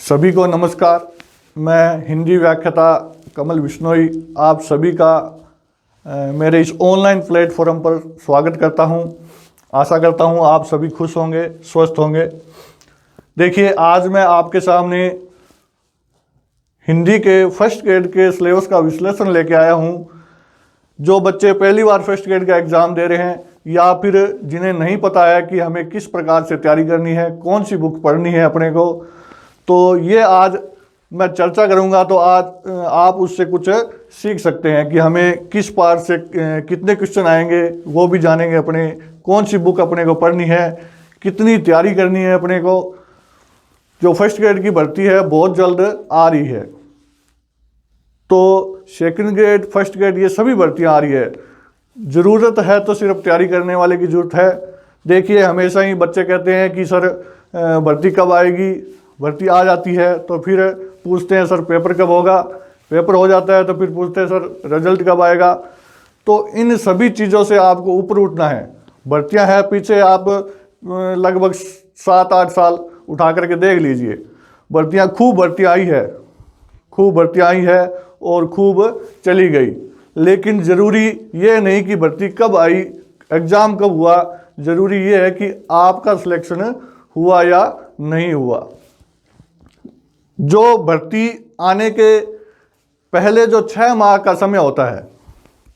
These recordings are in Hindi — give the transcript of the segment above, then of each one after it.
सभी को नमस्कार। मैं हिंदी व्याख्याता कमल बिश्नोई आप सभी का मेरे इस ऑनलाइन प्लेटफॉर्म पर स्वागत करता हूं। आशा करता हूं आप सभी खुश होंगे, स्वस्थ होंगे। देखिए, आज मैं आपके सामने हिंदी के फर्स्ट ग्रेड के सिलेबस का विश्लेषण लेके आया हूं। जो बच्चे पहली बार फर्स्ट ग्रेड का एग्ज़ाम दे रहे हैं या फिर जिन्हें नहीं पता है कि हमें किस प्रकार से तैयारी करनी है, कौन सी बुक पढ़नी है अपने को, तो ये आज मैं चर्चा करूंगा। तो आज आप उससे कुछ सीख सकते हैं कि हमें किस पार्ट से कितने क्वेश्चन आएंगे वो भी जानेंगे, अपने कौन सी बुक अपने को पढ़नी है, कितनी तैयारी करनी है अपने को। जो फर्स्ट ग्रेड की भर्ती है बहुत जल्द आ रही है, तो सेकंड ग्रेड, फर्स्ट ग्रेड ये सभी भर्तियाँ आ रही है। ज़रूरत है तो सिर्फ तैयारी करने वाले की ज़रूरत है। देखिए, हमेशा ही बच्चे कहते हैं कि सर भर्ती कब आएगी, भर्ती आ जाती है तो फिर पूछते हैं सर पेपर कब होगा, पेपर हो जाता है तो फिर पूछते हैं सर रिजल्ट कब आएगा। तो इन सभी चीज़ों से आपको ऊपर उठना है। भर्तियां हैं पीछे, आप लगभग 7-8 साल उठा करके देख लीजिए। खूब भर्तियाँ आई है और खूब चली गई। लेकिन ज़रूरी ये नहीं कि भर्ती कब आई, एग्ज़ाम कब हुआ, ज़रूरी ये है कि आपका सिलेक्शन हुआ या नहीं हुआ। जो भर्ती आने के पहले जो 6 माह का समय होता है,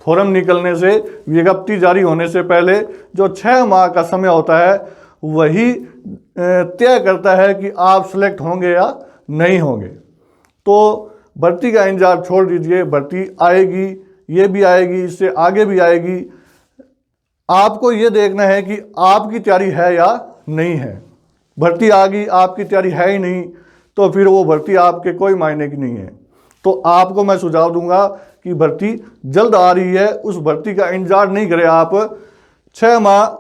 फॉर्म निकलने से, विज्ञप्ति जारी होने से पहले जो 6 माह का समय होता है, वही तय करता है कि आप सिलेक्ट होंगे या नहीं होंगे। तो भर्ती का इंतजार छोड़ दीजिए। भर्ती आएगी, ये भी आएगी, इससे आगे भी आएगी। आपको ये देखना है कि आपकी तैयारी है या नहीं है। भर्ती आ गई, आपकी तैयारी है ही नहीं, तो फिर वो भर्ती आपके कोई मायने की नहीं है। तो आपको मैं सुझाव दूंगा कि भर्ती जल्द आ रही है, उस भर्ती का इंतजार नहीं करें आप। 6 माह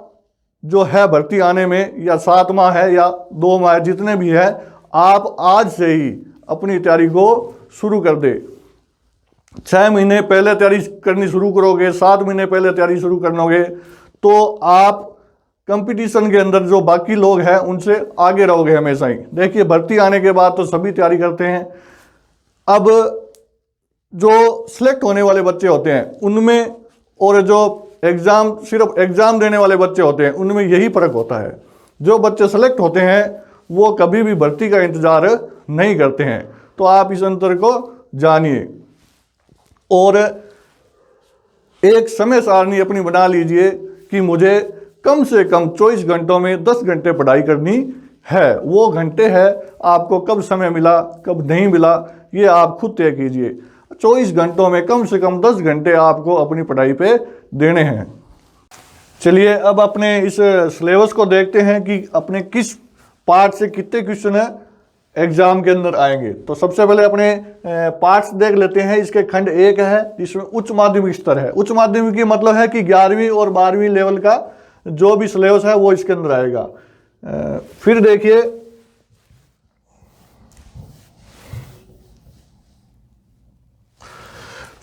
जो है भर्ती आने में, या 7 माह है या 2 माह, जितने भी है, आप आज से ही अपनी तैयारी को शुरू कर दे। 6 महीने पहले तैयारी करनी शुरू करोगे, 7 महीने पहले तैयारी शुरू करनोगे, तो आप कंपटीशन के अंदर जो बाकी लोग हैं उनसे आगे रहोगे हमेशा ही। देखिए, भर्ती आने के बाद तो सभी तैयारी करते हैं। अब जो सिलेक्ट होने वाले बच्चे होते हैं उनमें, और जो सिर्फ एग्ज़ाम देने वाले बच्चे होते हैं, उनमें यही फ़र्क होता है। जो बच्चे सेलेक्ट होते हैं वो कभी भी भर्ती का इंतज़ार नहीं करते हैं। तो आप इस अंतर को जानिए और एक समय सारणी अपनी बना लीजिए कि मुझे कम से कम 24 घंटों में 10 घंटे पढ़ाई करनी है। वो घंटे है, आपको कब समय मिला, कब नहीं मिला, ये आप खुद तय कीजिए। 24 घंटों में कम से कम 10 घंटे आपको अपनी पढ़ाई पे देने हैं। चलिए, अब अपने इस सिलेबस को देखते हैं कि अपने किस पार्ट से कितने क्वेश्चन एग्जाम के अंदर आएंगे। तो सबसे पहले अपने पार्ट्स देख लेते हैं। इसके खंड 1 है, जिसमें उच्च माध्यमिक स्तर है। उच्च माध्यमिक की मतलब है कि 11वीं और 12वीं लेवल का जो भी सिलेबस है वो इसके अंदर आएगा। फिर देखिए,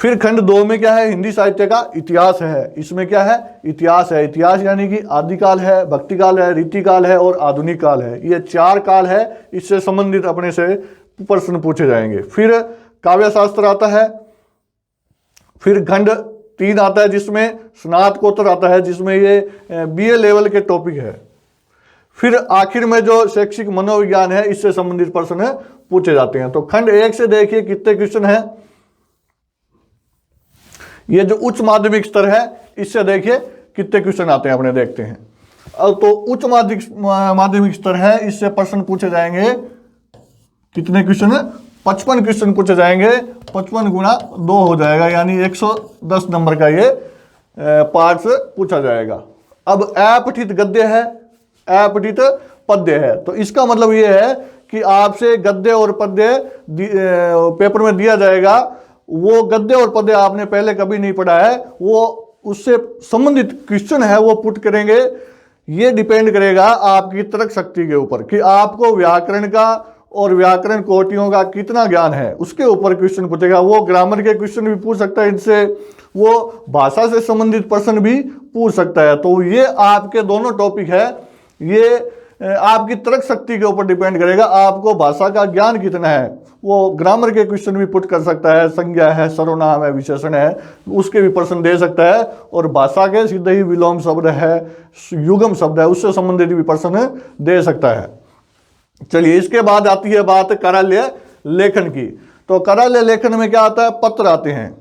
फिर खंड 2 में क्या है, हिंदी साहित्य का इतिहास है। इसमें क्या है, इतिहास है। इतिहास यानी कि आदिकाल है, भक्तिकाल है, रीतिकाल है और आधुनिक काल है। ये 4 काल है, इससे संबंधित अपने से प्रश्न पूछे जाएंगे। फिर काव्य शास्त्र आता है। फिर खंड 3 आता है, जिसमें स्नातकोत्तर आता है, जिसमें ये BA लेवल के टॉपिक है। फिर आखिर में जो शैक्षिक मनोविज्ञान है, इससे संबंधित प्रश्न पूछे जाते हैं। तो खंड 1 से देखिए कितने क्वेश्चन है। ये जो उच्च माध्यमिक स्तर है, इससे देखिए कितने क्वेश्चन आते हैं, अपने देखते हैं। अब तो उच्च माध्यमिक स्तर है, इससे प्रश्न पूछे जाएंगे। कितने क्वेश्चन है, 55 क्वेश्चन पूछे जाएंगे। 55 गुणा 2 हो जाएगा, यानी 110 नंबर का ये पार्ट पूछा जाएगा। अब अपठित गद्य है, अपठित पद्य है। तो इसका मतलब ये है कि आपसे गद्य और पद्य पेपर में दिया जाएगा। वो गद्य और पद्य आपने पहले कभी नहीं पढ़ा है, वो उससे संबंधित क्वेश्चन है वो पुट करेंगे। ये डिपेंड करेगा आपकी तर्क शक्ति के ऊपर कि आपको व्याकरण का और व्याकरण कोटियों का कितना ज्ञान है, उसके ऊपर क्वेश्चन पूछेगा। वो ग्रामर के क्वेश्चन भी पूछ सकता है इनसे, वो भाषा से संबंधित प्रश्न भी पूछ सकता है। तो ये आपके दोनों टॉपिक है, ये आपकी तर्क शक्ति के ऊपर डिपेंड करेगा, आपको भाषा का ज्ञान कितना है। वो ग्रामर के क्वेश्चन भी पुट कर सकता है, संज्ञा है, सर्वनाम है, विशेषण है, उसके भी प्रश्न दे सकता है। और भाषा के सीधे ही विलोम शब्द है, युगम शब्द है, उससे संबंधित भी प्रश्न दे सकता है। चलिए, इसके बाद आती है बात कार्यालय लेखन की। तो कार्यालय लेखन में क्या आता है, पत्र आते हैं।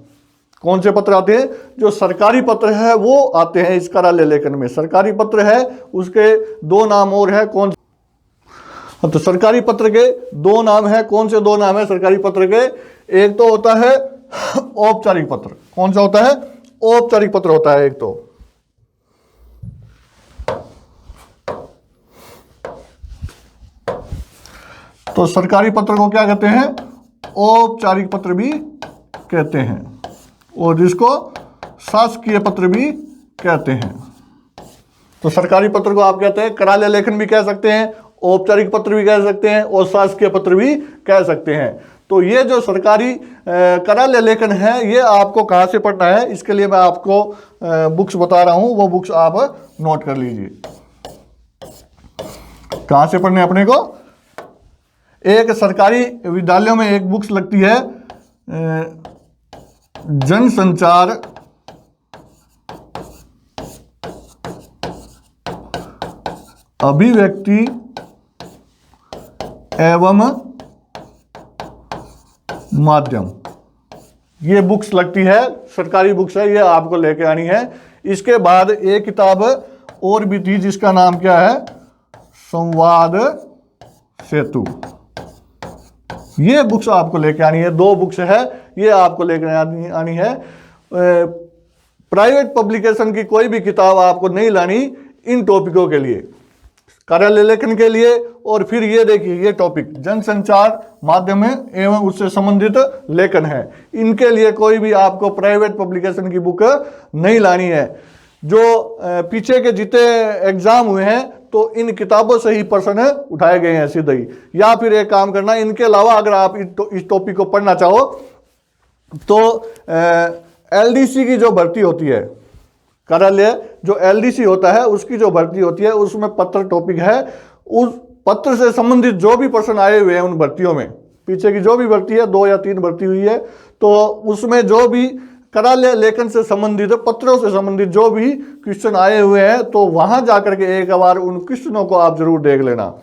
कौन से पत्र आते हैं, जो सरकारी पत्र है वो आते हैं इस कार्यालय लेखन में। सरकारी पत्र है, उसके दो नाम और है। कौन, तो सरकारी पत्र के दो नाम है। कौन से दो नाम है सरकारी पत्र के, एक तो होता है औपचारिक पत्र। कौन सा होता है, औपचारिक पत्र होता है एक तो सरकारी पत्र को क्या कहते हैं, औपचारिक पत्र भी कहते हैं, और जिसको शासकीय पत्र भी कहते हैं। तो सरकारी पत्र को आप कहते हैं कार्यालय लेखन भी कह सकते हैं, औपचारिक पत्र भी कह सकते हैं, और शासकीय पत्र भी कह सकते हैं। तो ये जो सरकारी कार्यालय लेखन है, ये आपको कहाँ से पढ़ना है, इसके लिए मैं आपको बुक्स बता रहा हूँ, वो बुक्स आप नोट कर लीजिए। कहाँ से पढ़ने अपने को, एक सरकारी विद्यालयों में एक बुक्स लगती है जनसंचार अभिव्यक्ति एवं माध्यम, ये बुक्स लगती है, सरकारी बुक्स है, ये आपको लेके आनी है। इसके बाद एक किताब और भी थी जिसका नाम क्या है, संवाद सेतु। ये बुक्स आपको लेके आनी है, दो बुक्स है, ये आपको लेकर आनी है। प्राइवेट पब्लिकेशन की कोई भी किताब आपको नहीं लानी इन टॉपिकों के लिए, कार्यालय लेखन के लिए। और फिर ये देखिए, ये टॉपिक जनसंचार माध्यम एवं उससे संबंधित लेखन है, इनके लिए कोई भी आपको प्राइवेट पब्लिकेशन की बुक नहीं लानी है। जो पीछे के जितने एग्जाम हुए हैं, तो इन किताबों से ही प्रश्न उठाए गए हैं सीधे ही। या फिर एक काम करना, इनके अलावा अगर आप इस टॉपिक को पढ़ना चाहो तो एलडीसी की जो भर्ती होती है, कार्यालय जो एलडीसी होता है उसकी जो भर्ती होती है, उसमें पत्र टॉपिक है। उस पत्र से संबंधित जो भी प्रश्न आए हुए हैं उन भर्तियों में, पीछे की जो भी भर्ती है, 2 या 3 भर्ती हुई है, तो उसमें जो भी कार्यालय लेखन से संबंधित, पत्रों से संबंधित जो भी क्वेश्चन आए हुए हैं, तो वहां जाकर के एक बार उन क्वेश्चनों को आप जरूर देख लेना।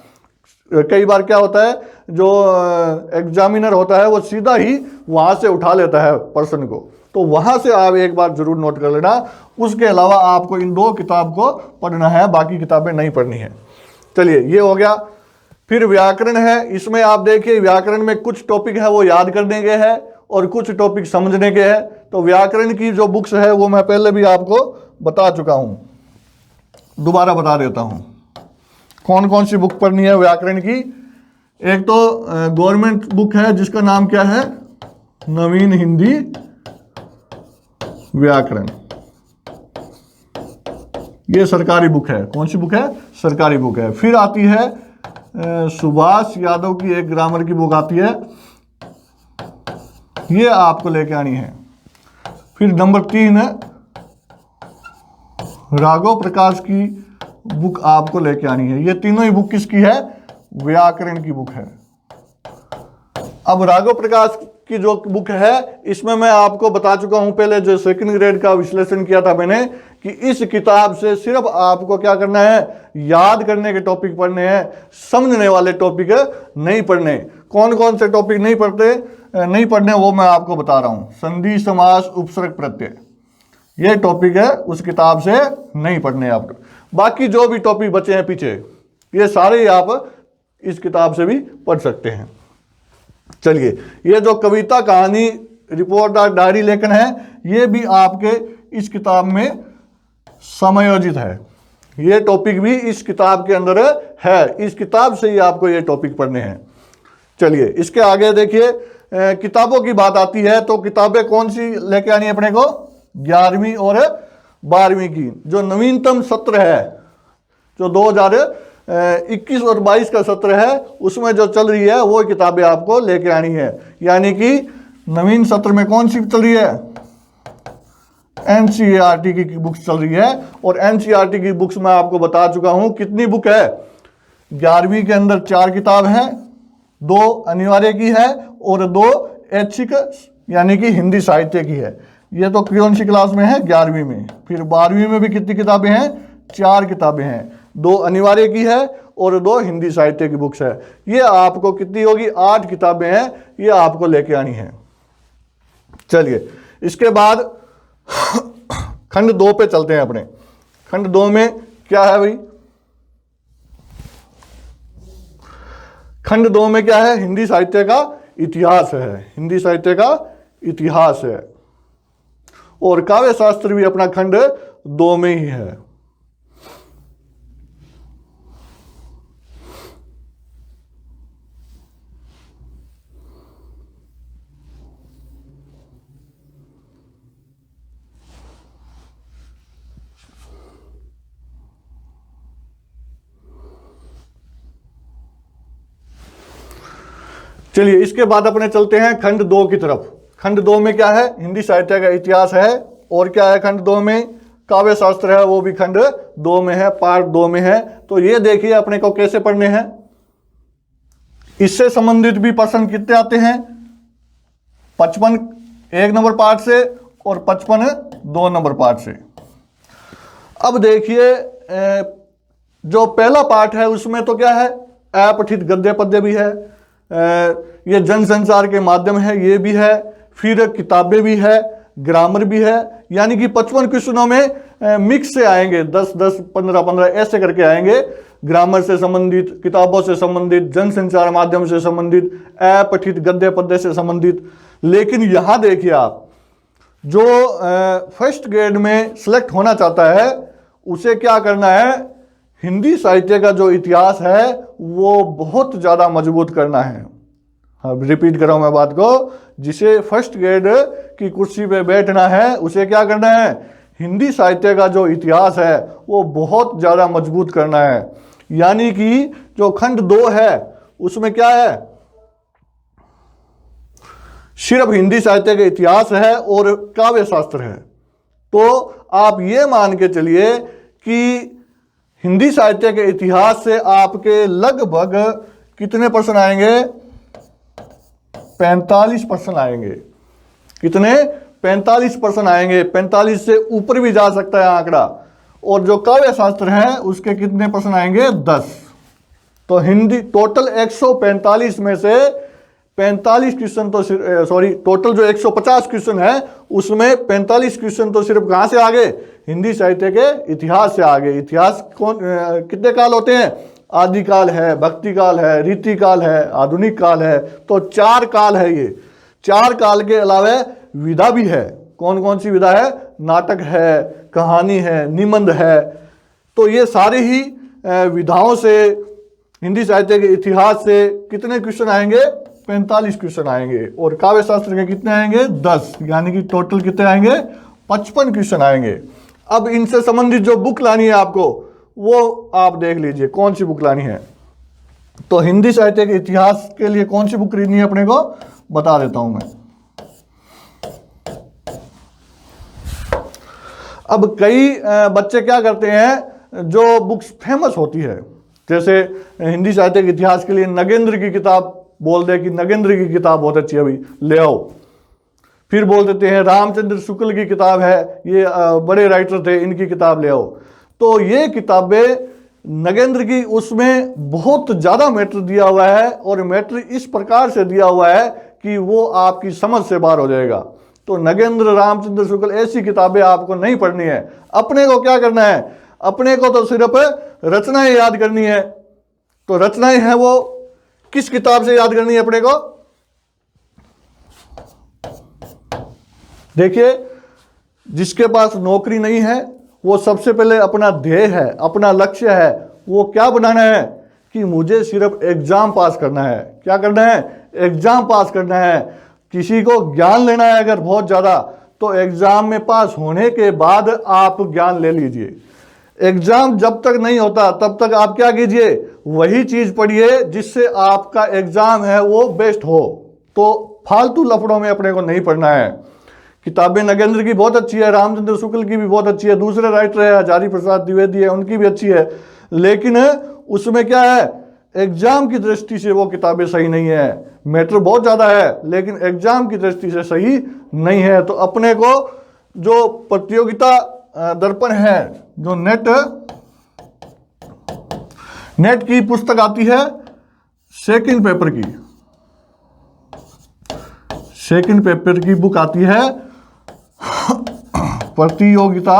कई बार क्या होता है, जो एग्जामिनर होता है वो सीधा ही वहां से उठा लेता है प्रश्न को, तो वहां से आप एक बार जरूर नोट कर लेना। उसके अलावा आपको इन 2 किताब को पढ़ना है, बाकी किताबें नहीं पढ़नी है। चलिए, ये हो गया। फिर व्याकरण है, इसमें आप देखिए व्याकरण में कुछ टॉपिक है वो याद करने के हैं और कुछ टॉपिक समझने के हैं। तो व्याकरण की जो बुक्स है वो मैं पहले भी आपको बता चुका हूं, दोबारा बता देता हूं कौन कौन सी बुक पढ़नी है व्याकरण की। एक तो गवर्नमेंट बुक है जिसका नाम क्या है, नवीन हिंदी व्याकरण, ये सरकारी बुक है। कौन सी बुक है, सरकारी बुक है। फिर आती है सुभाष यादव की एक ग्रामर की बुक आती है, ये आपको लेके आनी है। फिर नंबर 3 है राघव प्रकाश की बुक आपको लेके आनी है। ये तीनों ही बुक किसकी है, व्याकरण की बुक है। अब राघव प्रकाश की जो बुक है, इसमें मैं आपको बता चुका हूं पहले, जो 2nd ग्रेड का विश्लेषण किया था मैंने, कि इस किताब से सिर्फ आपको क्या करना है, याद करने के टॉपिक पढ़ने हैं, समझने वाले टॉपिक नहीं पढ़ने। कौन कौन से टॉपिक नहीं पढ़ने वो मैं आपको बता रहा हूं। संधि, समास, उपसर्ग, प्रत्यय, ये टॉपिक है उस किताब से नहीं पढ़ने आप। बाकी जो भी टॉपिक बचे हैं पीछे, ये सारे ही आप इस किताब से भी पढ़ सकते हैं। चलिए, ये जो कविता, कहानी, रिपोर्ट और डायरी लेखन है, ये भी आपके इस किताब में समायोजित है। ये टॉपिक भी इस किताब के अंदर है, इस किताब से ही आपको ये टॉपिक पढ़ने हैं। चलिए, इसके आगे देखिए, किताबों की बात आती है, तो किताबें कौन सी लेके आनी है अपने को, 11वीं और 12वीं की जो नवीनतम सत्र है, जो 2021 और 22 का सत्र है, उसमें जो चल रही है वो किताबें आपको लेके आनी है। यानी कि नवीन सत्र में कौन सी चल रही है, एनसीईआरटी की बुक्स चल रही है। और एनसीईआरटी की बुक्स मैं आपको बता चुका हूं कितनी बुक है, 11वीं के अंदर 4 किताब हैं, 2 अनिवार्य की है और 2 ऐच्छिक यानी कि हिंदी साहित्य की है। ये तो कौन सी क्लास में है? 11वीं में। फिर 12वीं में भी कितनी किताबें हैं? 4 किताबें हैं, 2 अनिवार्य की है और 2 हिंदी साहित्य की बुक्स है। ये आपको कितनी होगी? 8 किताबें हैं, ये आपको लेके आनी है। चलिए इसके बाद खंड 2 पे चलते हैं अपने। खंड 2 में क्या है भाई? खंड 2 में क्या है? हिंदी साहित्य का इतिहास है। हिंदी साहित्य का इतिहास है और काव्य शास्त्र भी अपना खंड 2 में ही है। चलिए इसके बाद अपने चलते हैं खंड 2 की तरफ। खंड 2 में क्या है? हिंदी साहित्य का इतिहास है। और क्या है खंड 2 में? काव्य शास्त्र है, वो भी खंड 2 में है, पार्ट 2 में है। तो ये देखिए अपने को कैसे पढ़ने हैं। इससे संबंधित भी प्रश्न कितने आते हैं? 55 1 नंबर पार्ट से और 55 2 नंबर पार्ट से। अब देखिए जो पहला पार्ट है उसमें तो क्या है? अपठित गद्य पद्य भी है, ये जनसंचार के माध्यम है, ये भी है, फिर किताबें भी है, ग्रामर भी है। यानी कि 55 क्वेश्चनों में मिक्स से आएंगे, 10-10 15-15 ऐसे करके आएंगे। ग्रामर से संबंधित, किताबों से संबंधित, जनसंचार माध्यम से संबंधित, अपठित गद्य पद्य से संबंधित। लेकिन यहां देखिए आप, जो फर्स्ट ग्रेड में सिलेक्ट होना चाहता है उसे क्या करना है? हिंदी साहित्य का जो इतिहास है वो बहुत ज़्यादा मजबूत करना है। अब रिपीट कर रहा हूं मैं बात को, जिसे फर्स्ट ग्रेड की कुर्सी पे बैठना है उसे क्या करना है? हिंदी साहित्य का जो इतिहास है वो बहुत ज़्यादा मजबूत करना है। यानी कि जो खंड 2 है उसमें क्या है? सिर्फ हिंदी साहित्य का इतिहास है और काव्य शास्त्र है। तो आप ये मान के चलिए कि हिंदी साहित्य के इतिहास से आपके लगभग कितने प्रश्न आएंगे? 45 प्रश्न आएंगे। कितने? 45 प्रश्न आएंगे। 45 से ऊपर भी जा सकता है आंकड़ा। और जो काव्य शास्त्र है उसके कितने प्रश्न आएंगे? 10। तो हिंदी टोटल 145 में से 45 क्वेश्चन तो टोटल जो 150 क्वेश्चन है उसमें 45 क्वेश्चन तो सिर्फ कहां से आ गए? हिंदी साहित्य के इतिहास से आ गए। इतिहास कौन कितने काल होते हैं? आदिकाल है, भक्ति काल है, रीति काल है, आधुनिक काल है। तो 4 काल है। ये 4 काल के अलावा विधा भी है। कौन कौन सी विधा है? नाटक है, कहानी है, निबंध है। तो ये सारी ही विधाओं से हिंदी साहित्य के इतिहास से कितने क्वेश्चन आएंगे? 45 क्वेश्चन आएंगे। और काव्य शास्त्र के कितने आएंगे? 10। यानी कि टोटल कितने आएंगे? 55 क्वेश्चन आएंगे। अब इनसे संबंधित जो बुक लानी है आपको वो आप देख लीजिए कौन सी बुक लानी है। तो हिंदी साहित्य के इतिहास के लिए कौन सी बुक खरीदनी है अपने को बता देता हूं मैं। अब कई बच्चे क्या करते हैं, जो बुक्स फेमस होती है, जैसे हिंदी साहित्य के इतिहास के लिए नगेंद्र की किताब बोल दे कि नगेंद्र की किताब बहुत अच्छी है, अभी ले आओ। फिर बोल देते हैं रामचंद्र शुक्ल की किताब है, ये बड़े राइटर थे, इनकी किताब ले आओ। तो ये किताबें नगेंद्र की, उसमें बहुत ज़्यादा मैटर दिया हुआ है और मैटर इस प्रकार से दिया हुआ है कि वो आपकी समझ से बाहर हो जाएगा। तो नगेंद्र, रामचंद्र शुक्ल ऐसी किताबें आपको नहीं पढ़नी है। अपने को क्या करना है? अपने को तो सिर्फ रचनाएं याद करनी है। तो रचनाएं हैं वो किस किताब से याद करनी है अपने को? देखिए, जिसके पास नौकरी नहीं है वो सबसे पहले अपना ध्येय है, अपना लक्ष्य है, वो क्या बनाना है कि मुझे सिर्फ एग्जाम पास करना है। क्या करना है? एग्जाम पास करना है। किसी को ज्ञान लेना है अगर बहुत ज़्यादा, तो एग्जाम में पास होने के बाद आप ज्ञान ले लीजिए। एग्जाम जब तक नहीं होता तब तक आप क्या कीजिए? वही चीज़ पढ़िए जिससे आपका एग्जाम है वो बेस्ट हो। तो फालतू लफड़ों में अपने को नहीं पढ़ना है। किताबें नगेंद्र की बहुत अच्छी है, रामचंद्र शुक्ल की भी बहुत अच्छी है, दूसरे राइटर है हजारी प्रसाद द्विवेदी है, उनकी भी अच्छी है। लेकिन उसमें क्या है, एग्जाम की दृष्टि से वो किताबें सही नहीं है। मैटर बहुत ज़्यादा है लेकिन एग्जाम की दृष्टि से सही नहीं है। तो अपने को जो प्रतियोगिता दर्पण है, जो नेट की पुस्तक आती है, सेकंड पेपर की बुक आती है प्रतियोगिता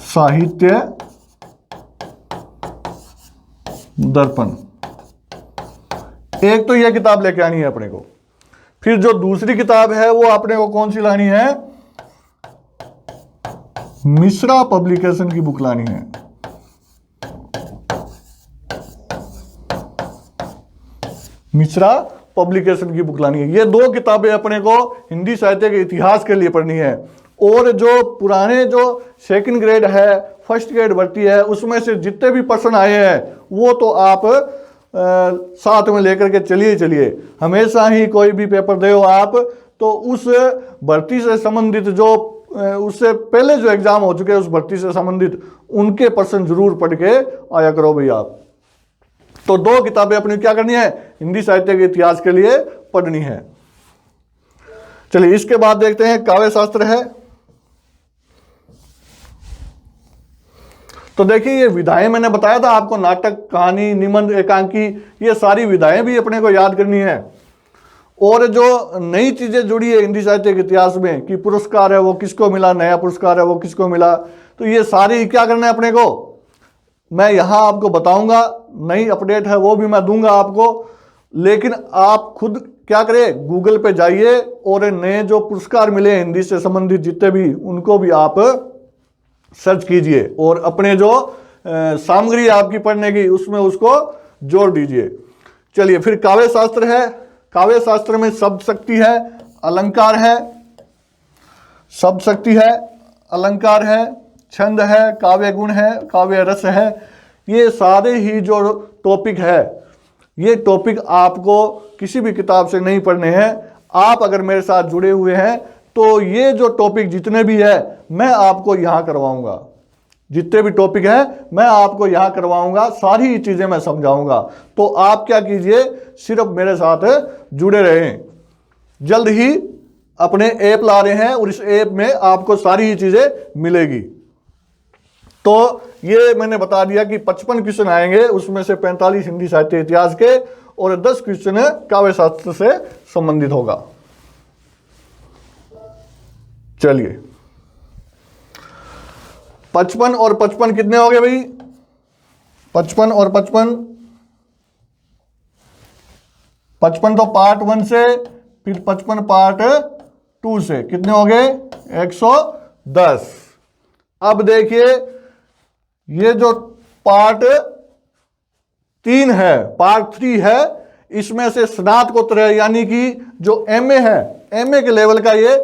साहित्य दर्पण। एक तो यह किताब लेके आनी है अपने को। फिर जो दूसरी किताब है वो अपने को कौन सी लानी है, मिश्रा पब्लिकेशन की बुक लानी है। मिश्रा पब्लिकेशन की बुक लानी है। ये दो किताबें अपने को हिंदी साहित्य के इतिहास के लिए पढ़नी है। और जो पुराने जो सेकंड ग्रेड है, फर्स्ट ग्रेड भर्ती है, उसमें से जितने भी प्रश्न आए हैं वो तो आप साथ में लेकर के चलिए। हमेशा ही कोई भी पेपर दे हो आप, तो उस भर्ती से संबंधित जो उससे पहले जो एग्जाम हो चुके हैं उस भर्ती से संबंधित उनके प्रश्न जरूर पढ़ के आया करो भाई आप। तो दो किताबें अपनी क्या करनी है, हिंदी साहित्य के इतिहास के लिए पढ़नी है। चलिए इसके बाद देखते हैं काव्य शास्त्र है। तो देखिए ये विधाएं मैंने बताया था आपको, नाटक, कहानी, निबंध, एकांकी, ये सारी विधाएं भी अपने को याद करनी है। और जो नई चीजें जुड़ी है हिंदी साहित्य के इतिहास में कि पुरस्कार है वो किसको मिला, नया पुरस्कार है वो किसको मिला, तो ये सारी क्या करना है अपने को, मैं यहां आपको बताऊंगा। नई अपडेट है वो भी मैं दूंगा आपको, लेकिन आप खुद क्या करें, गूगल पे जाइए और नए जो पुरस्कार मिले हिंदी से संबंधित जितने भी, उनको भी आप सर्च कीजिए और अपने जो सामग्री आपकी पढ़ने की उसमें उसको जोड़ दीजिए। चलिए फिर काव्य शास्त्र है। काव्य शास्त्र में शब्द शक्ति है, अलंकार है, शब्द शक्ति है, अलंकार है, छंद है, काव्य गुण है, काव्य रस है। ये सारे ही जो टॉपिक है, ये टॉपिक आपको किसी भी किताब से नहीं पढ़ने हैं। आप अगर मेरे साथ जुड़े हुए हैं तो ये जो टॉपिक जितने भी है मैं आपको यहाँ करवाऊंगा। जितने भी टॉपिक है मैं आपको यहाँ करवाऊंगा, सारी चीजें मैं समझाऊंगा। तो आप क्या कीजिए, सिर्फ मेरे साथ जुड़े रहें। जल्द ही अपने ऐप ला रहे हैं और इस ऐप में आपको सारी ही चीजें मिलेगी। तो ये मैंने बता दिया कि 55 क्वेश्चन आएंगे, उसमें से 45 हिंदी साहित्य इतिहास के और 10 क्वेश्चन काव्य शास्त्र से संबंधित होगा। चलिए 55 और 55 कितने हो गए भाई, 55 और 55, 55 तो पार्ट 1 से, फिर 55 पार्ट 2 से, कितने हो गए 110। अब देखिए ये जो पार्ट 3 है, पार्ट 3 है, इसमें से स्नातकोत्तर है, यानी कि जो एमए है, एमए के लेवल का ये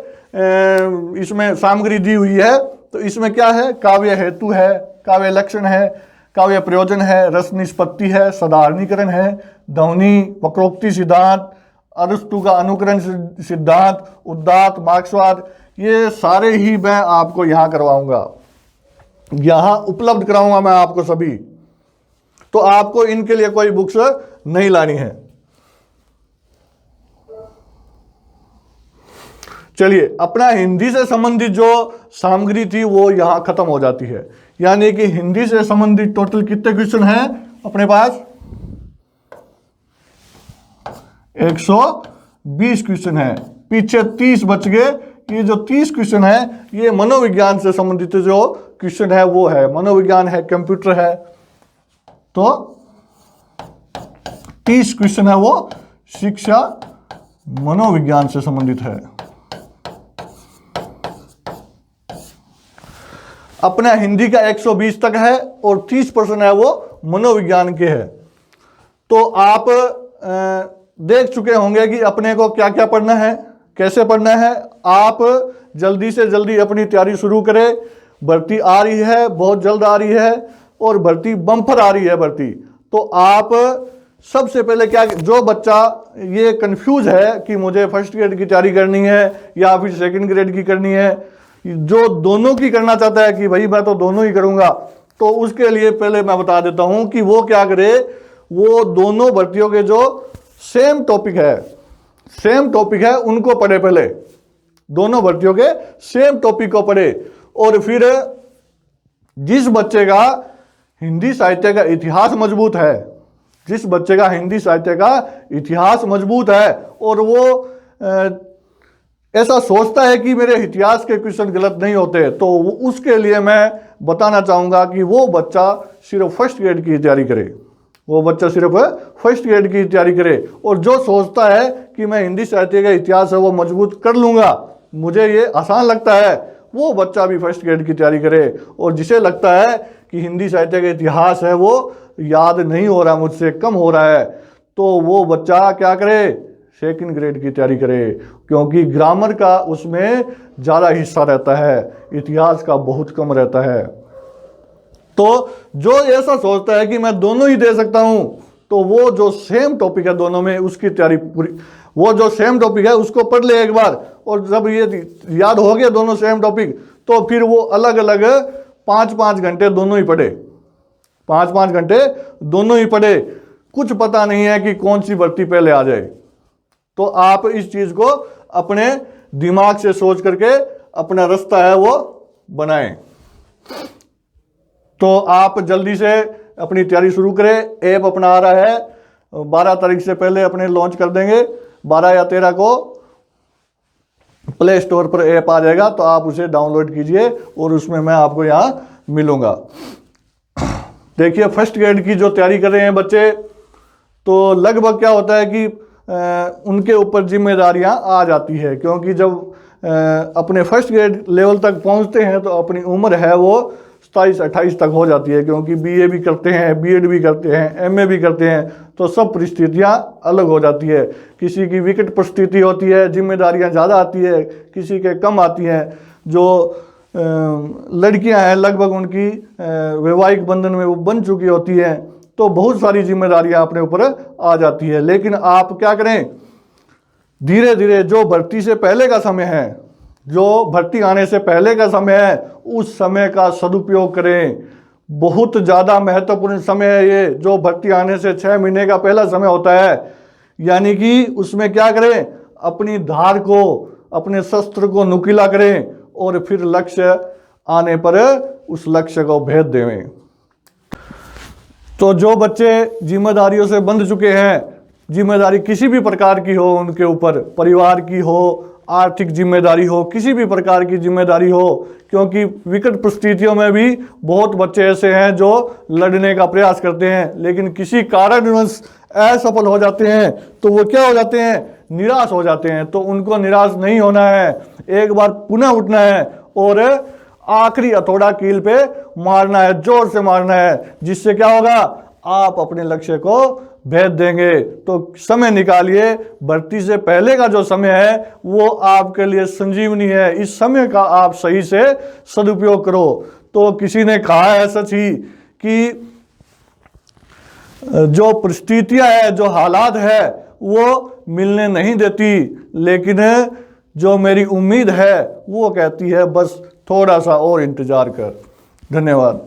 इसमें सामग्री दी हुई है। तो इसमें क्या है, काव्य हेतु है, काव्य लक्षण है, काव्य प्रयोजन है, रस निष्पत्ति है, साधारणीकरण है, ध्वनि वक्रोक्ति सिद्धांत, अरस्तु का अनुकरण सिद्धांत, उदात्त मार्क्सवाद, ये सारे ही मैं आपको यहाँ करवाऊंगा, यहाँ उपलब्ध कराऊंगा मैं आपको सभी। तो आपको इनके लिए कोई बुक्स नहीं लानी है। चलिए अपना हिंदी से संबंधित जो सामग्री थी वो यहां खत्म हो जाती है। यानी कि हिंदी से संबंधित टोटल कितने क्वेश्चन हैं अपने पास, 120 क्वेश्चन है, पीछे 30 बच गए। ये जो 30 क्वेश्चन है ये मनोविज्ञान से संबंधित जो क्वेश्चन है वो है, मनोविज्ञान है, कंप्यूटर है। तो 30 क्वेश्चन है वो शिक्षा मनोविज्ञान से संबंधित है। अपना हिंदी का 120 तक है और 30% है वो मनोविज्ञान के है। तो आप देख चुके होंगे कि अपने को क्या क्या पढ़ना है, कैसे पढ़ना है। आप जल्दी से जल्दी अपनी तैयारी शुरू करें। भर्ती आ रही है, बहुत जल्द आ रही है और भर्ती बम्पर आ रही है भर्ती। तो आप सबसे पहले क्या, जो बच्चा ये कंफ्यूज है कि मुझे फर्स्ट ग्रेड की तैयारी करनी है या फिर सेकंड ग्रेड की करनी है जो दोनों की करना चाहता है कि भाई मैं तो दोनों ही करूंगा, तो उसके लिए पहले मैं बता देता हूं कि वो क्या करे, वो दोनों भर्तियों के जो सेम टॉपिक है उनको पढ़े, पहले दोनों भर्तियों के सेम टॉपिक को पढ़े। और फिर जिस बच्चे का हिंदी साहित्य का इतिहास मजबूत है, जिस बच्चे का हिंदी साहित्य का इतिहास मजबूत है और वो ऐसा सोचता है कि मेरे इतिहास के क्वेश्चन गलत नहीं होते, तो उसके लिए मैं बताना चाहूँगा कि वो बच्चा सिर्फ फर्स्ट ग्रेड की तैयारी करे, वो बच्चा सिर्फ फर्स्ट ग्रेड की तैयारी करे। और जो सोचता है कि मैं हिंदी साहित्य का इतिहास है वो मजबूत कर लूँगा, मुझे ये आसान लगता है, वो बच्चा भी फर्स्ट ग्रेड की तैयारी करे। और जिसे लगता है कि हिंदी साहित्य का इतिहास है वो याद नहीं हो रहा, मुझसे कम हो रहा है, तो वो बच्चा क्या करे, सेकंड ग्रेड की तैयारी करे, क्योंकि ग्रामर का उसमें ज़्यादा हिस्सा रहता है, इतिहास का बहुत कम रहता है। तो जो ऐसा सोचता है कि मैं दोनों ही दे सकता हूं, तो वो जो सेम टॉपिक है दोनों में उसकी तैयारी पूरी, वो जो सेम टॉपिक है उसको पढ़ ले एक बार, और जब ये याद हो गया दोनों सेम टॉपिक, तो फिर वो अलग अलग 5-5 घंटे दोनों ही पढ़े, 5-5 घंटे दोनों ही पढ़े। कुछ पता नहीं है कि कौन सी भर्ती पहले आ जाए, तो आप इस चीज को अपने दिमाग से सोच करके अपना रास्ता है वो बनाएं। तो आप जल्दी से अपनी तैयारी शुरू करें। ऐप अपना आ रहा है, 12 तारीख से पहले अपने लॉन्च कर देंगे, 12 या 13 को प्ले स्टोर पर ऐप आ जाएगा, तो आप उसे डाउनलोड कीजिए और उसमें मैं आपको यहाँ मिलूंगा। देखिए फर्स्ट ग्रेड की जो तैयारी कर रहे हैं बच्चे, तो लगभग क्या होता है कि उनके ऊपर जिम्मेदारियां आ जाती है, क्योंकि जब अपने फर्स्ट ग्रेड लेवल तक पहुंचते हैं तो अपनी उम्र है वो 27-28 तक हो जाती है, क्योंकि बीए भी करते हैं, बीएड भी करते हैं, एमए भी करते हैं, तो सब परिस्थितियां अलग हो जाती है। किसी की विकट परिस्थिति होती है, जिम्मेदारियां ज़्यादा आती है, किसी के कम आती हैं। जो लड़कियां हैं लगभग उनकी वैवाहिक बंधन में वो बन चुकी होती हैं, तो बहुत सारी जिम्मेदारियां अपने ऊपर आ जाती है। लेकिन आप क्या करें, धीरे धीरे जो भर्ती से पहले का समय है, जो भर्ती आने से पहले का समय है, उस समय का सदुपयोग करें। बहुत ज़्यादा महत्वपूर्ण समय है ये, जो भर्ती आने से 6 महीने का पहला समय होता है। यानी कि उसमें क्या करें, अपनी धार को, अपने शस्त्र को नुकीला करें और फिर लक्ष्य आने पर उस लक्ष्य को भेद दें। तो जो बच्चे जिम्मेदारियों से बंध चुके हैं, जिम्मेदारी किसी भी प्रकार की हो उनके ऊपर, परिवार की हो, आर्थिक जिम्मेदारी हो, किसी भी प्रकार की जिम्मेदारी हो, क्योंकि विकट परिस्थितियों में भी बहुत बच्चे ऐसे हैं जो लड़ने का प्रयास करते हैं, लेकिन किसी कारणवश असफल हो जाते हैं, तो वो क्या हो जाते हैं, निराश हो जाते हैं। तो उनको निराश नहीं होना है, एक बार पुनः उठना है और आखिरी हथौड़ा कील पे मारना है, जोर से मारना है, जिससे क्या होगा, आप अपने लक्ष्य को भेद देंगे। तो समय निकालिए, भर्ती से पहले का जो समय है वो आपके लिए संजीवनी है, इस समय का आप सही से सदुपयोग करो। तो किसी ने कहा है सच ही कि जो परिस्थितियां है, जो हालात है वो मिलने नहीं देती, लेकिन जो मेरी उम्मीद है वो कहती है बस थोड़ा सा और इंतजार कर। धन्यवाद।